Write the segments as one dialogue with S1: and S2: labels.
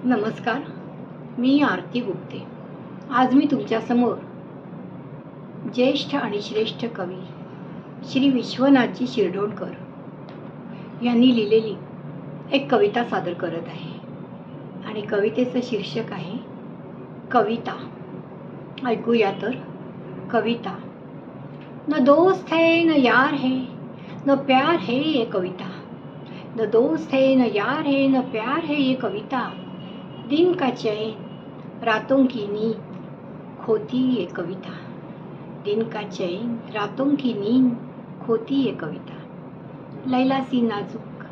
S1: नमस्कार, मी आरती गुप्ते। आज मी तुमच्यासमोर ज्येष्ठ आणि श्रेष्ठ कवी श्री विश्वनाथजी शिरडोणकर यांनी लिहिलेली एक कविता सादर करत आहे आणि कवितेचं शीर्षक आहे कविता। ऐकूया तर कविता। न दोस्त है न यार है न प्यार है ये कविता, न दोस्त है न यार है न प्यार है ये कविता। दिन का चैन रातों की नींद खोती ये कविता, दिन का चैन रातों की नींद खोती ये कविता। लैला सी नाजुक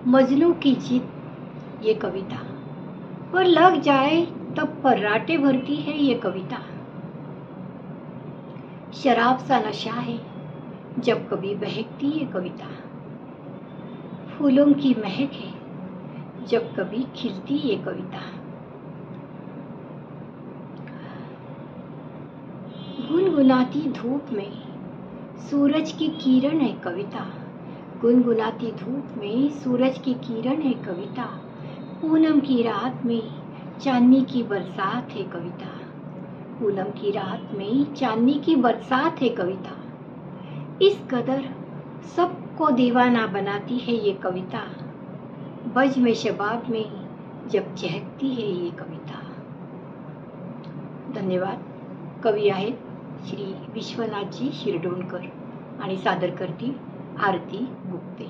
S1: मजनू की जिद ये कविता, और लग जाए तब पर्राटे भरती है ये कविता। शराब सा नशा है जब कभी बहकती ये कविता, फूलों की महक है जब कभी खिलती ये कविता। गुनगुनाती धूप में सूरज की किरण है कविता, गुनगुनाती धूप में सूरज की किरण है कविता। पूनम की रात में चांदनी की बरसात है कविता, पूनम की रात में चांदनी की बरसात है कविता। इस कदर सबको दीवाना बनाती है ये कविता, बज में शबाब में जब चहकती है ये कविता। धन्यवाद। कवी आहेत श्री विश्वनाथजी शिरडोणकर आणि सादर करती आरती गुप्ते।